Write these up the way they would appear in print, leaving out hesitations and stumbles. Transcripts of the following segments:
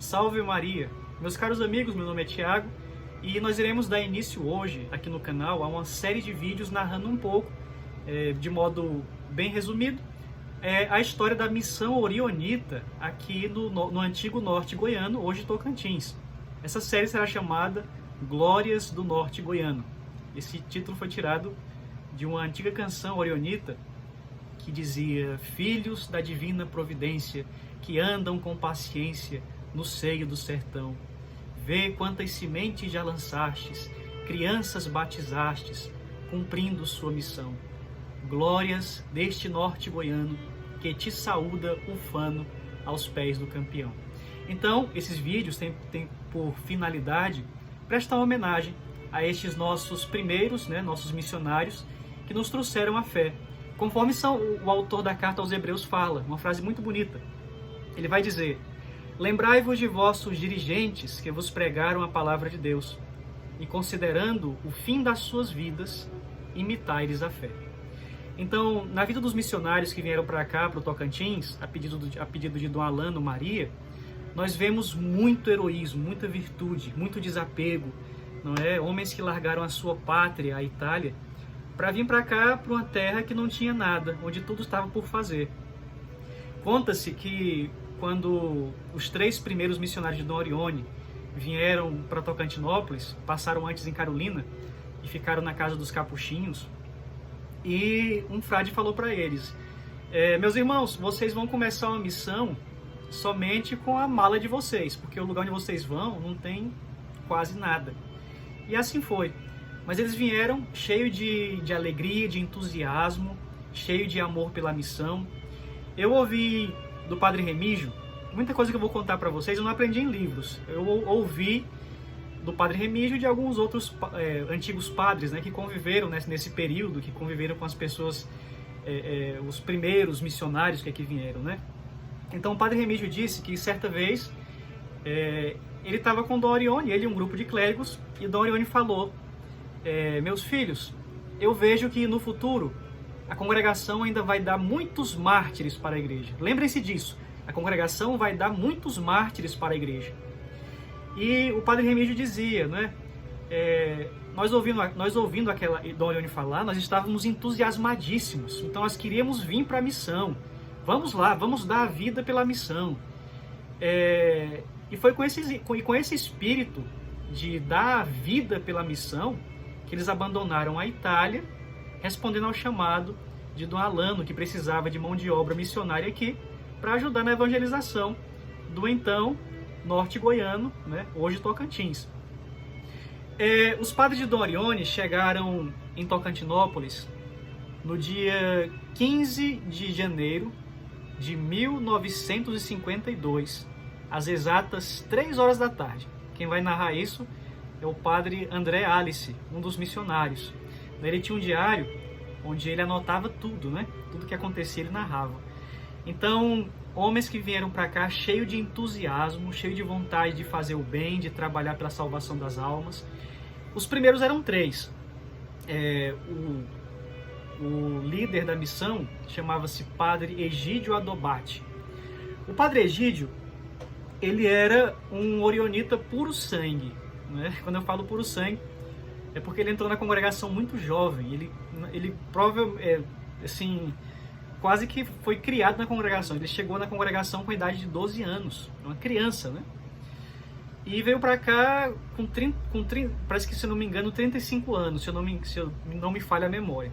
Salve Maria! Meus caros amigos, meu nome é Tiago e nós iremos dar início hoje aqui no canal a uma série de vídeos narrando um pouco, de modo bem resumido, a história da missão orionita aqui no antigo norte goiano, hoje Tocantins. Essa série será chamada Glórias do Norte Goiano. Esse título foi tirado de uma antiga canção orionita que dizia: filhos da divina providência que andam com paciência no seio do sertão, vê quantas sementes já lançastes, crianças batizastes, cumprindo sua missão. Glórias deste norte goiano que te saúda ufano aos pés do campeão. Então, esses vídeos têm por finalidade prestar uma homenagem a estes nossos primeiros, nossos missionários que nos trouxeram a fé. Conforme o autor da carta aos Hebreus fala, uma frase muito bonita. Ele vai dizer: lembrai-vos de vossos dirigentes que vos pregaram a palavra de Deus, e considerando o fim das suas vidas, imitai-lhes a fé. Então, na vida dos missionários que vieram para cá, para o Tocantins, a pedido de Dom Alano Maria, nós vemos muito heroísmo, muita virtude, muito desapego, não é? Homens que largaram a sua pátria, a Itália, para vir para cá, para uma terra que não tinha nada, onde tudo estava por fazer. Conta-se que quando os 3 primeiros missionários de Dom Orione vieram para Tocantinópolis, passaram antes em Carolina e ficaram na casa dos capuchinhos, e um frade falou para eles: meus irmãos, vocês vão começar uma missão somente com a mala de vocês, porque o lugar onde vocês vão não tem quase nada. E assim foi. Mas eles vieram cheio de alegria, de entusiasmo, cheio de amor pela missão. Eu ouvi do Padre Remígio muita coisa que eu vou contar para vocês, eu não aprendi em livros. Eu ouvi do Padre Remígio e de alguns outros antigos padres, que conviveram nesse período, que conviveram com as pessoas, os primeiros missionários que aqui vieram, Então o Padre Remígio disse que certa vez ele estava com Dom Orione, ele e um grupo de clérigos, e Dom Orione falou: meus filhos, eu vejo que no futuro a congregação ainda vai dar muitos mártires para a igreja. Lembrem-se disso, a congregação vai dar muitos mártires para a igreja. E o Padre Remígio dizia, nós ouvindo aquela Dom Orione falar, nós estávamos entusiasmadíssimos, então nós queríamos vir para a missão. Vamos lá, vamos dar a vida pela missão. E foi com esse espírito de dar a vida pela missão que eles abandonaram a Itália, respondendo ao chamado de Dom Alano, que precisava de mão de obra missionária aqui para ajudar na evangelização do então norte goiano, hoje Tocantins. Os padres de Dom Orione chegaram em Tocantinópolis no dia 15 de janeiro de 1952, às exatas 3 horas da tarde. Quem vai narrar isso é o padre André Alice, um dos missionários. Ele tinha um diário onde ele anotava tudo, tudo que acontecia ele narrava. Então, homens que vieram para cá cheio de entusiasmo, cheio de vontade de fazer o bem, de trabalhar pela salvação das almas. Os primeiros eram 3. O líder da missão chamava-se Padre Egídio Adobate. O Padre Egídio, ele era um orionita puro sangue. Quando eu falo puro sangue, é porque ele entrou na congregação muito jovem. Ele provavelmente, quase que foi criado na congregação. Ele chegou na congregação com a idade de 12 anos, uma criança, E veio para cá com 30, parece que, se eu não me engano, 35 anos, se eu não me falha a memória.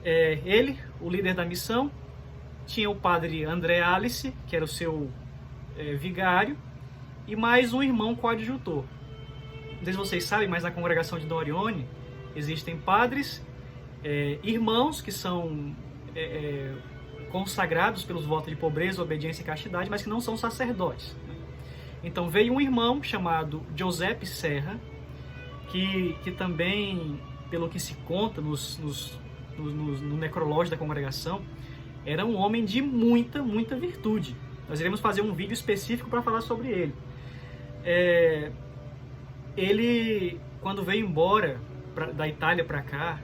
Ele, o líder da missão, tinha o padre André Alice, que era o seu vigário, e mais um irmão coadjutor. Não sei se vocês sabem, mas na congregação de Dom Orione existem padres, irmãos que são consagrados pelos votos de pobreza, obediência e castidade, mas que não são sacerdotes. Então veio um irmão chamado Giuseppe Serra, que também, pelo que se conta no necrológio da congregação, era um homem de muita virtude. Nós iremos fazer um vídeo específico para falar sobre ele. Ele, quando veio embora da Itália para cá,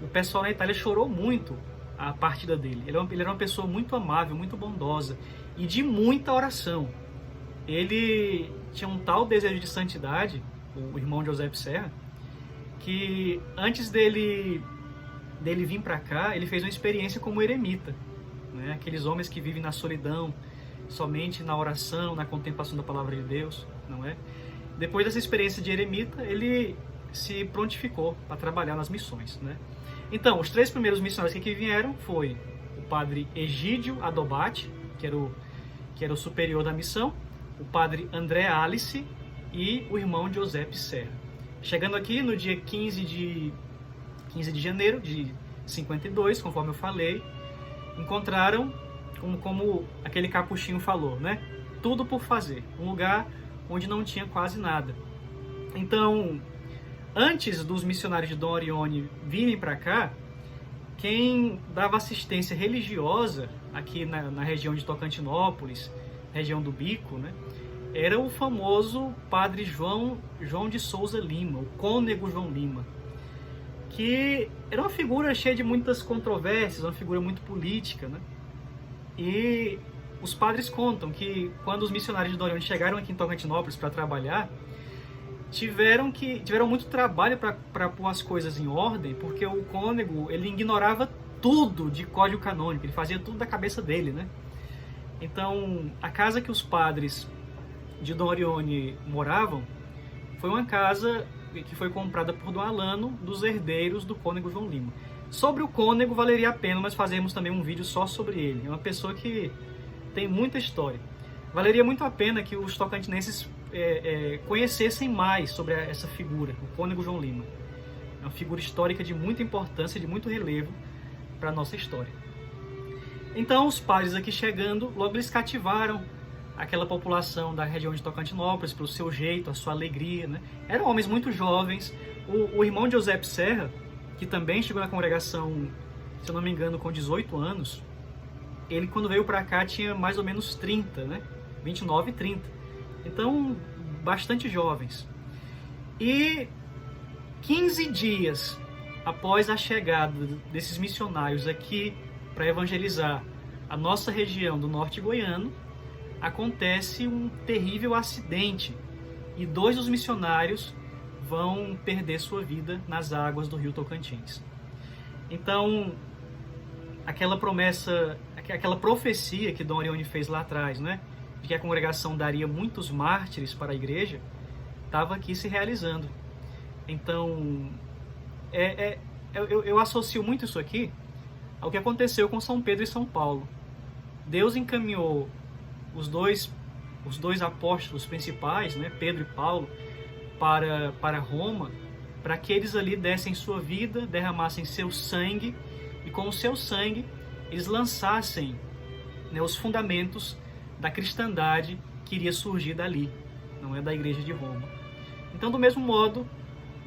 o pessoal na Itália chorou muito a partida dele. Ele era uma pessoa muito amável, muito bondosa. e de muita oração. Ele tinha um tal desejo de santidade, o irmão José Serra, que antes dele vir para cá, ele fez uma experiência como eremita, né? Aqueles homens que vivem na solidão, somente na oração, na contemplação da palavra de Deus, não é? Depois dessa experiência de eremita, ele se prontificou para trabalhar nas missões, né? Então, os 3 primeiros missionários que aqui vieram foi o padre Egídio Adobate, que era o superior da missão, o padre André Alice e o irmão José Serra. Chegando aqui no dia 15 de janeiro de 52, conforme eu falei, encontraram, como aquele capuchinho falou, né? Tudo por fazer, um lugar onde não tinha quase nada. Então, antes dos missionários de Dom Orione virem para cá, quem dava assistência religiosa aqui na região de Tocantinópolis, região do Bico, né, era o famoso padre João de Souza Lima, o cônego João Lima, que era uma figura cheia de muitas controvérsias, uma figura muito política, né? E os padres contam que quando os missionários de Dom Orione chegaram aqui em Tocantinópolis para trabalhar, tiveram muito trabalho para pôr as coisas em ordem, porque o cônego, ele ignorava tudo de código canônico, ele fazia tudo da cabeça dele, né? Então, a casa que os padres de Dom Orione moravam foi uma casa que foi comprada por Dom Alano, dos herdeiros do cônego João Lima. Sobre o cônego, valeria a pena nós fazermos também um vídeo só sobre ele. É uma pessoa que tem muita história. Valeria muito a pena que os tocantinenses conhecessem mais sobre essa figura, o cônego João Lima. É uma figura histórica de muita importância, de muito relevo para a nossa história. Então, os padres aqui chegando, logo eles cativaram aquela população da região de Tocantinópolis pelo seu jeito, a sua alegria, né? Eram homens muito jovens. O irmão José Serra, que também chegou na congregação, se eu não me engano, com 18 anos, ele, quando veio para cá, tinha mais ou menos 30, né? 29 e 30. Então, bastante jovens. E 15 dias após a chegada desses missionários aqui para evangelizar a nossa região do norte goiano, acontece um terrível acidente e 2 dos missionários vão perder sua vida nas águas do rio Tocantins. Então, aquela profecia que Dom Orione fez lá atrás, né, de que a congregação daria muitos mártires para a igreja, estava aqui se realizando. Então, eu associo muito isso aqui ao que aconteceu com São Pedro e São Paulo. Deus encaminhou os dois apóstolos principais, né, Pedro e Paulo, para Roma, para que eles ali dessem sua vida, derramassem seu sangue, e com o seu sangue eles lançassem, né, os fundamentos da cristandade que iria surgir dali, não é, da igreja de Roma. Então, do mesmo modo,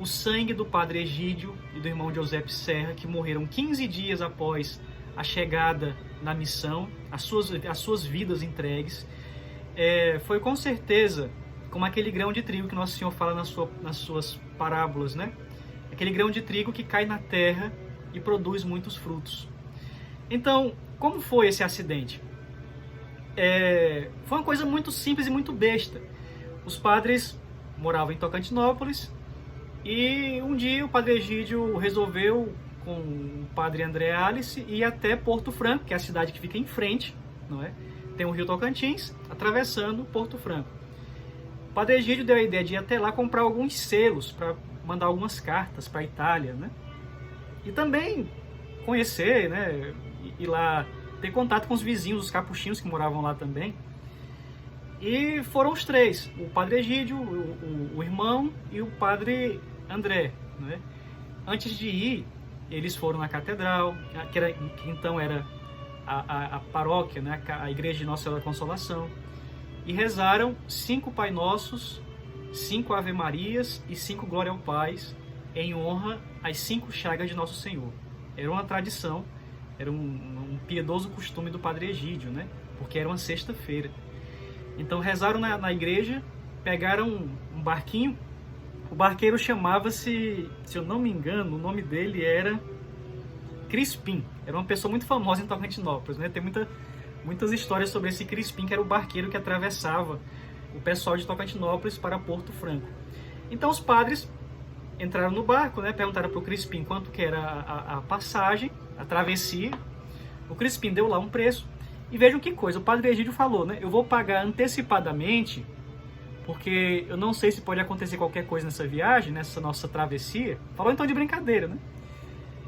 o sangue do padre Egídio e do irmão José Serra, que morreram 15 dias após a chegada na missão, as suas vidas entregues, foi com certeza como aquele grão de trigo que Nosso Senhor fala nas suas parábolas, né? Aquele grão de trigo que cai na terra e produz muitos frutos. Então, como foi esse acidente? Foi uma coisa muito simples e muito besta. Os padres moravam em Tocantinópolis e um dia o padre Egídio resolveu, com o padre André Alice, ir até Porto Franco, que é a cidade que fica em frente, não é? Tem o rio Tocantins, atravessando Porto Franco. O padre Egídio deu a ideia de ir até lá comprar alguns selos para mandar algumas cartas para a Itália, né? E também conhecer, né? Ir lá ter contato com os vizinhos, os capuchinhos que moravam lá também. E foram os 3, o padre Egídio, o irmão e o padre André, né? Antes de ir, eles foram na catedral, que então era a paróquia, né? A igreja de Nossa Senhora da Consolação, e rezaram 5 Pai Nossos, 5 Ave Marias e 5 Glória ao Pai, em honra às 5 chagas de Nosso Senhor. Era uma tradição, era um piedoso costume do padre Egídio, né? Porque era uma sexta-feira. Então rezaram na igreja, pegaram um barquinho. O barqueiro chamava-se, se eu não me engano, o nome dele era Crispim. Era uma pessoa muito famosa em Tocantinópolis, né? Tem muitas histórias sobre esse Crispim, que era o barqueiro que atravessava o pessoal de Tocantinópolis para Porto Franco. Então os padres entraram no barco, né, perguntaram para o Crispim quanto que era a passagem, a travessia. O Crispim deu lá um preço. E vejam que coisa, o padre Egídio falou, né, eu vou pagar antecipadamente, porque eu não sei se pode acontecer qualquer coisa nessa viagem, nessa nossa travessia. Falou então de brincadeira, né?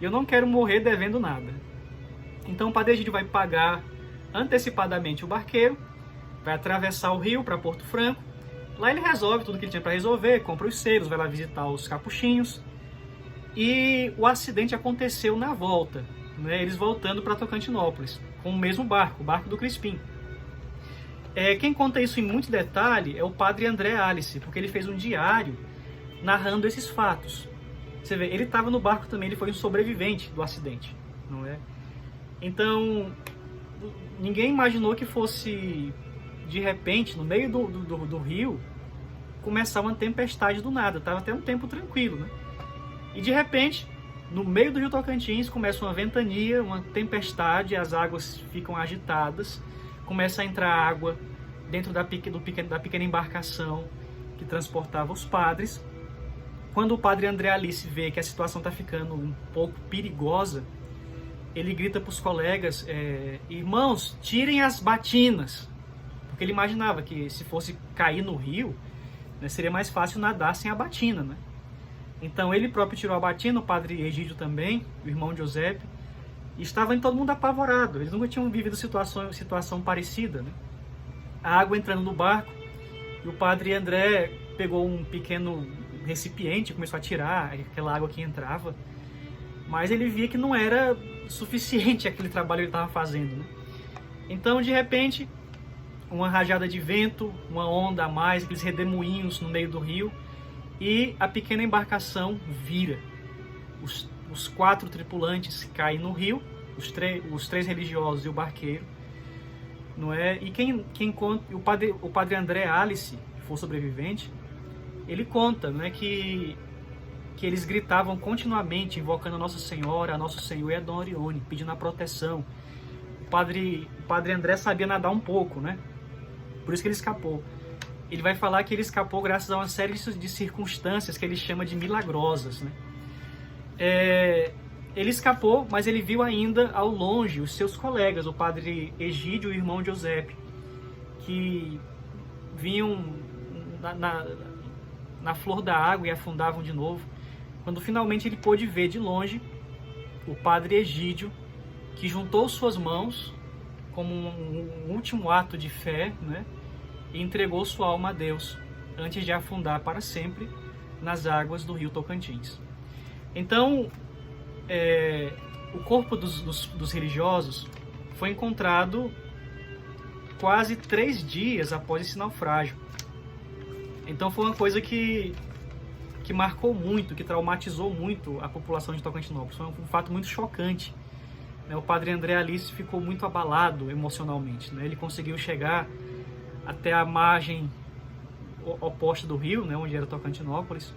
E eu não quero morrer devendo nada. Então o padre Egídio vai pagar antecipadamente o barqueiro, vai atravessar o rio para Porto Franco. Lá ele resolve tudo que ele tinha para resolver, compra os selos, vai lá visitar os capuchinhos. E o acidente aconteceu na volta, né? Eles voltando para Tocantinópolis, com o mesmo barco, o barco do Crispim. Quem conta isso em muito detalhe é o padre André Alice, porque ele fez um diário narrando esses fatos. Você vê, ele estava no barco também, ele foi um sobrevivente do acidente, não é? Então, ninguém imaginou que fosse, de repente, no meio do rio, começar uma tempestade do nada. Estava até um tempo tranquilo, né? E de repente, no meio do rio Tocantins, começa uma ventania, uma tempestade, as águas ficam agitadas, começa a entrar água dentro da pequena embarcação que transportava os padres. Quando o padre André Alice vê que a situação está ficando um pouco perigosa, ele grita para os colegas, irmãos, tirem as batinas, porque ele imaginava que se fosse cair no rio, né, seria mais fácil nadar sem a batina, né? Então ele próprio tirou a batina, o padre Egídio também, o irmão de Eusébio, e estava todo mundo apavorado, eles nunca tinham vivido situação parecida, né? A água entrando no barco, e o padre André pegou um pequeno recipiente, começou a tirar aquela água que entrava, mas ele via que não era suficiente aquele trabalho que ele estava fazendo, né? Então, de repente, uma rajada de vento, uma onda a mais, aqueles redemoinhos no meio do rio, e a pequena embarcação vira. Os 4 tripulantes caem no rio, os 3 religiosos e o barqueiro, não é? E quem conta, o padre André Alice, que foi sobrevivente, ele conta, né, que eles gritavam continuamente, invocando a Nossa Senhora, a Nosso Senhor e a Dona Orione, pedindo a proteção. O padre André sabia nadar um pouco, né? Por isso que ele escapou. Ele vai falar que ele escapou graças a uma série de circunstâncias que ele chama de milagrosas, né? Ele escapou, mas ele viu ainda ao longe os seus colegas, o padre Egídio e o irmão de Eusébio, que vinham na flor da água e afundavam de novo. Quando finalmente ele pôde ver de longe o padre Egídio, que juntou suas mãos como um último ato de fé, né? E entregou sua alma a Deus antes de afundar para sempre nas águas do rio Tocantins. Então, o corpo dos religiosos foi encontrado quase 3 dias após esse naufrágio. Então foi uma coisa que marcou muito, que traumatizou muito a população de Tocantinópolis. Foi um fato muito chocante, né? O padre André Alice ficou muito abalado emocionalmente, né? Ele conseguiu chegar até a margem oposta do rio, né, onde era Tocantinópolis.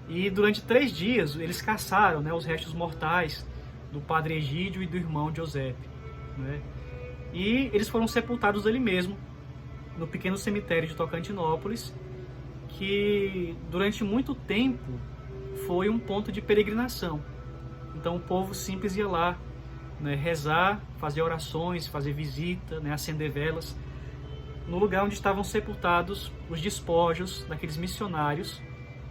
E durante 3 dias eles caçaram, né, os restos mortais do padre Egídio e do irmão de Eusébio, né? E eles foram sepultados ali mesmo, no pequeno cemitério de Tocantinópolis, que durante muito tempo foi um ponto de peregrinação. Então o povo simples ia lá, né, rezar, fazer orações, fazer visita, né, acender velas, no lugar onde estavam sepultados os despojos daqueles missionários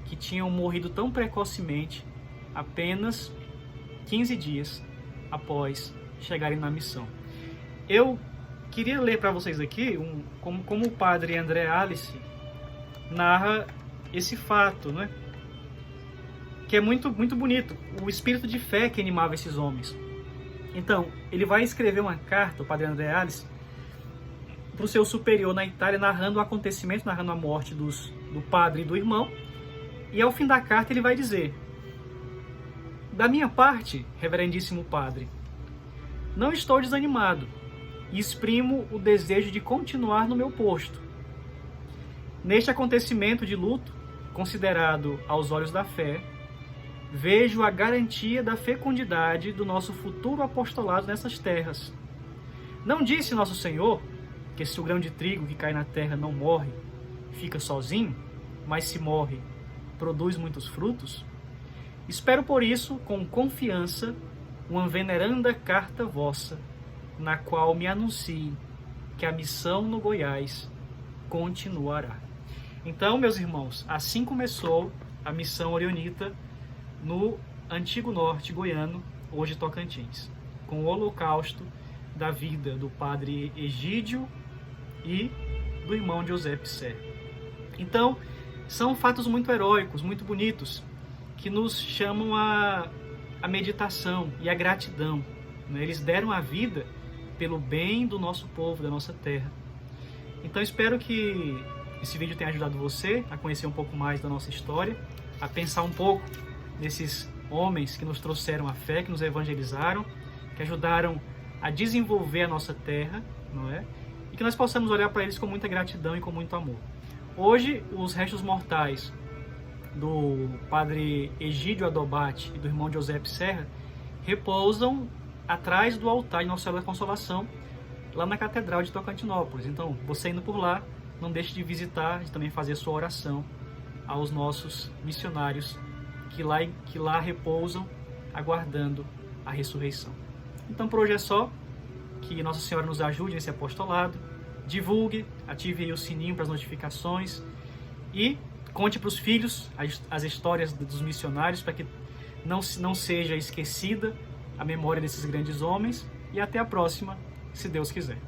que tinham morrido tão precocemente, apenas 15 dias após chegarem na missão. Eu queria ler para vocês aqui como o padre André Alice narra esse fato, né? Que é muito, muito bonito, o espírito de fé que animava esses homens. Então, ele vai escrever uma carta, o padre André Alice, para o seu superior na Itália, narrando o acontecimento, narrando a morte do padre e do irmão. E ao fim da carta ele vai dizer: da minha parte, reverendíssimo padre, não estou desanimado e exprimo o desejo de continuar no meu posto. Neste acontecimento de luto, considerado aos olhos da fé, vejo a garantia da fecundidade do nosso futuro apostolado nessas terras. Não disse nosso Senhor que se o grão de trigo que cai na terra não morre, fica sozinho, mas se morre, produz muitos frutos? Espero por isso, com confiança, uma veneranda carta vossa, na qual me anuncie que a missão no Goiás continuará. Então, meus irmãos, assim começou a missão orionita no antigo norte goiano, hoje Tocantins, com o holocausto da vida do padre Egídio e do irmão José Pisser. Então, são fatos muito heróicos, muito bonitos, que nos chamam a meditação e a gratidão. Eles deram a vida pelo bem do nosso povo, da nossa terra. Então, espero que esse vídeo tenha ajudado você a conhecer um pouco mais da nossa história, a pensar um pouco nesses homens que nos trouxeram a fé, que nos evangelizaram, que ajudaram a desenvolver a nossa terra, não é? E que nós possamos olhar para eles com muita gratidão e com muito amor. Hoje, os restos mortais do padre Egídio Adobate e do irmão José Serra repousam atrás do altar de Nossa Senhora da Consolação, lá na Catedral de Tocantinópolis. Então, você indo por lá, não deixe de visitar, de também fazer sua oração aos nossos missionários que lá repousam, aguardando a ressurreição. Então, por hoje é só. Que Nossa Senhora nos ajude nesse apostolado. Divulgue, ative aí o sininho para as notificações e conte para os filhos as histórias dos missionários, para que não seja esquecida a memória desses grandes homens. E até a próxima, se Deus quiser.